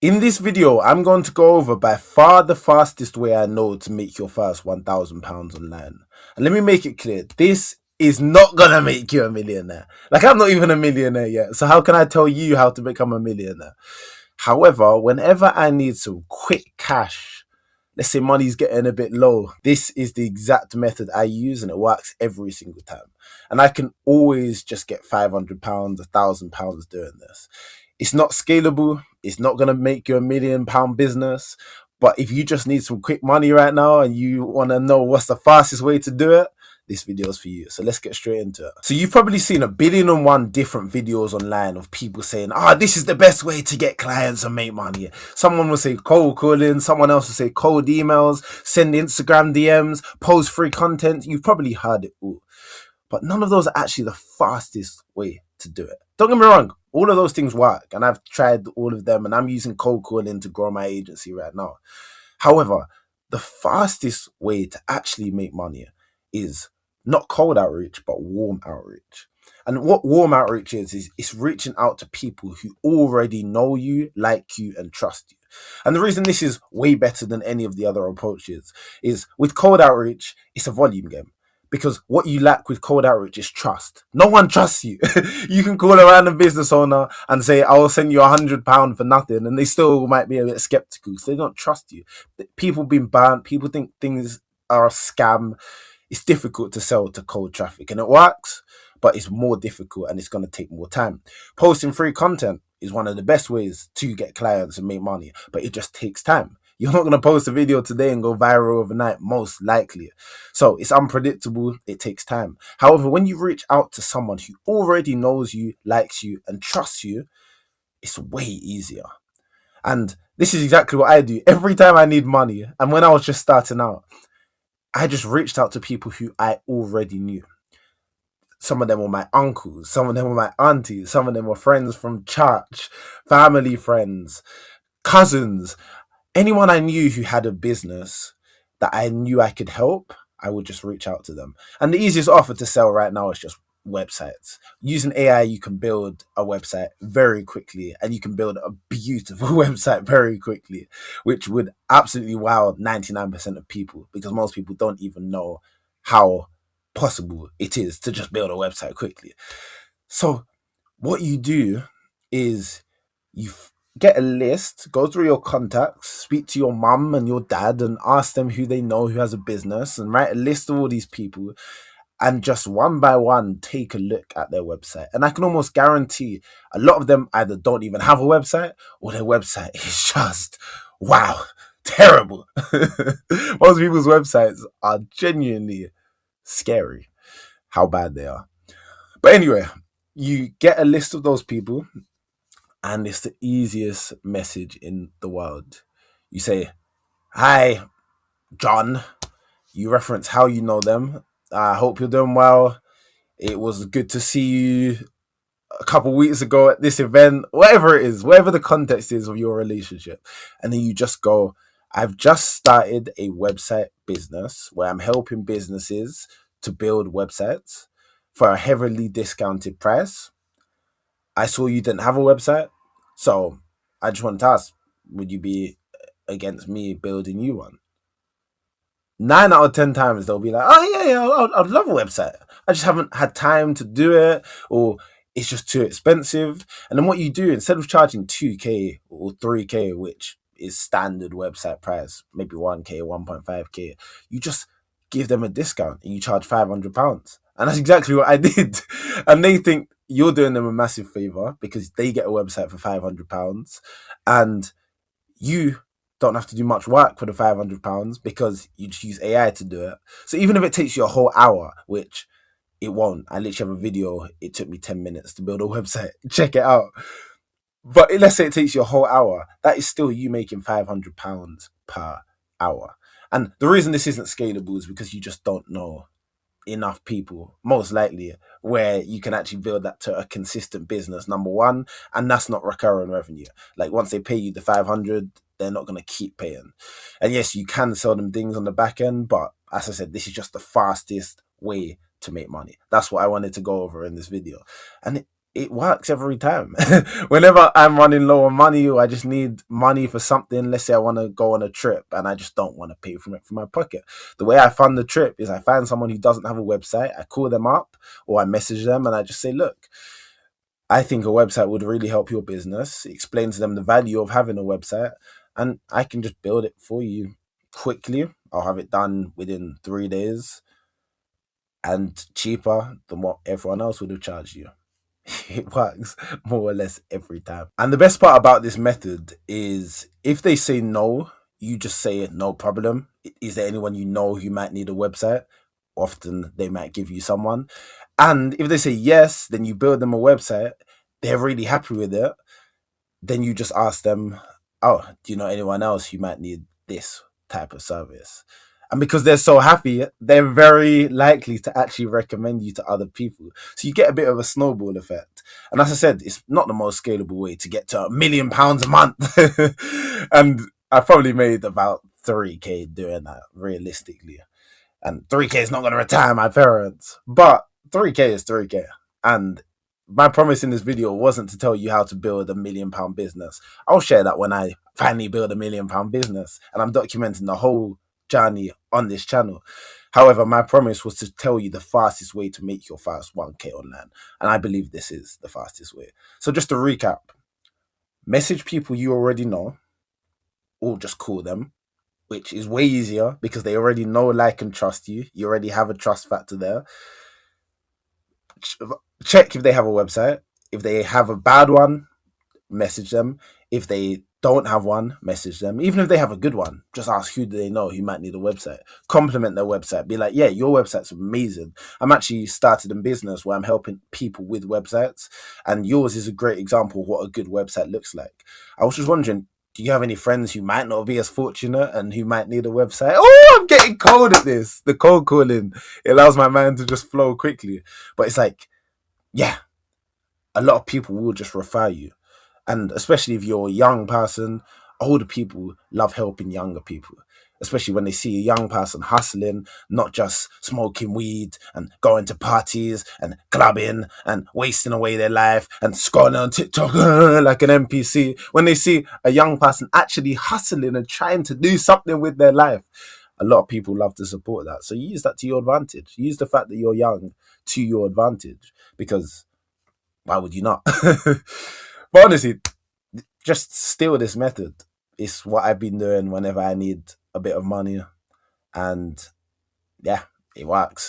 In this video, I'm going to go over by far the fastest way I know to make your first £1,000 online. And let me make it clear, this is not gonna make you a millionaire. Like, I'm not even a millionaire yet. So how can I tell you how to become a millionaire? However, whenever I need some quick cash, let's say money's getting a bit low, this is the exact method I use and it works every single time. And I can always just get £500, £1,000 doing this. It's not scalable. It's not going to make you £1 million business. But if you just need some quick money right now and you want to know what's the fastest way to do it, this video is for you. So let's get straight into it. So you've probably seen 1,000,000,001 different videos online of people saying, this is the best way to get clients and make money. Someone will say cold calling, someone else will say cold emails, send Instagram DMs, post free content. You've probably heard it all. But none of those are actually the fastest way to do it. Don't get me wrong, all of those things work, and I've tried all of them, and I'm using cold calling to grow my agency right now. However, the fastest way to actually make money is not cold outreach, but warm outreach. And what warm outreach is it's reaching out to people who already know you, like you, and trust you. And the reason this is way better than any of the other approaches is with cold outreach, it's a volume game. Because what you lack with cold outreach is trust. No one trusts you. You can call a random business owner and say, I'll send you £100 for nothing. And they still might be a bit skeptical because they don't trust you. People been burnt. People think things are a scam. It's difficult to sell to cold traffic and it works, but it's more difficult and it's going to take more time. Posting free content is one of the best ways to get clients and make money, but it just takes time. You're not going to post a video today and go viral overnight, most likely. So it's unpredictable. It takes time. However, when you reach out to someone who already knows you, likes you, and trusts you, it's way easier. And this is exactly what I do every time I need money. And when I was just starting out, I just reached out to people who I already knew. Some of them were my uncles, some of them were my aunties, some of them were friends from church, family friends, cousins, anyone I knew who had a business that I knew I could help, I would just reach out to them. And the easiest offer to sell right now is just websites. Using AI, you can build a website very quickly and you can build a beautiful website very quickly, which would absolutely wow 99% of people because most people don't even know how possible it is to just build a website quickly. So, what you do is you get a list, go through your contacts, speak to your mum and your dad and ask them who they know who has a business and write a list of all these people and just one by one take a look at their website. And I can almost guarantee a lot of them either don't even have a website or their website is just, wow, terrible. Most people's websites are genuinely scary how bad they are. But anyway, you get a list of those people and it's the easiest message in the world. You say, "Hi, John." You reference how you know them. I hope you're doing well. It was good to see you a couple weeks ago at this event, whatever it is, whatever the context is of your relationship. And then you just go, I've just started a website business where I'm helping businesses to build websites for a heavily discounted price. I saw you didn't have a website, so I just wanted to ask, would you be against me building you one? 9 out of 10 times they'll be like, oh yeah, I'd love a website. I just haven't had time to do it, or it's just too expensive. And then what you do instead of charging 2K or 3K, which is standard website price, maybe 1K, 1.5K, you just give them a discount and you charge £500. And that's exactly what I did. And they think you're doing them a massive favor because they get a website for £500 and you don't have to do much work for the £500 because you just use AI to do it. So even if it takes you a whole hour, which it won't, I literally have a video, it took me 10 minutes to build a website. Check it out. But let's say it takes you a whole hour, that is still you making £500 per hour. And the reason this isn't scalable is because you just don't know enough people, most likely, where you can actually build that to a consistent business, number one, and that's not recurring revenue. Like once they pay you the 500, they're not going to keep paying. And yes, you can sell them things on the back end, but as I said, this is just the fastest way to make money. That's what I wanted to go over in this video. And it works every time. Whenever I'm running low on money or I just need money for something, let's say I want to go on a trip and I just don't want to pay for it from my pocket. The way I fund the trip is I find someone who doesn't have a website, I call them up or I message them and I just say, look, I think a website would really help your business, explain to them the value of having a website, and I can just build it for you quickly. I'll have it done within 3 days and cheaper than what everyone else would have charged you. It works more or less every time. And the best part about this method is if they say no, you just say no problem. Is there anyone you know who might need a website? Often they might give you someone. And if they say yes, then you build them a website. They're really happy with it. Then you just ask them, oh, do you know anyone else who might need this type of service? And because they're so happy, they're very likely to actually recommend you to other people. So you get a bit of a snowball effect. And as I said, it's not the most scalable way to get to £1 million a month. And I probably made about 3K doing that realistically. And 3K is not going to retire my parents, but 3K is 3K. And my promise in this video wasn't to tell you how to build £1 million business. I'll share that when I finally build £1 million business and I'm documenting the whole journey on this channel. However, my promise was to tell you the fastest way to make your first 1K online. And I believe this is the fastest way. So just to recap, message people you already know or just call them, which is way easier because they already know, like, and trust you. You already have a trust factor there. Check if they have a website. If they have a bad one, message them. If they don't have one, message them. Even if they have a good one, just ask who do they know who might need a website. Compliment their website. Be like, yeah, your website's amazing. I'm actually started a business where I'm helping people with websites, and yours is a great example of what a good website looks like. I was just wondering, do you have any friends who might not be as fortunate and who might need a website? Oh, I'm getting cold at this. The cold calling, it allows my mind to just flow quickly. But it's like, yeah, a lot of people will just refer you. And especially if you're a young person, older people love helping younger people, especially when they see a young person hustling, not just smoking weed and going to parties and clubbing and wasting away their life and scrolling on TikTok like an NPC. When they see a young person actually hustling and trying to do something with their life, a lot of people love to support that. So use that to your advantage. Use the fact that you're young to your advantage, because why would you not? But honestly, just steal this method. It's what I've been doing whenever I need a bit of money. And yeah, it works.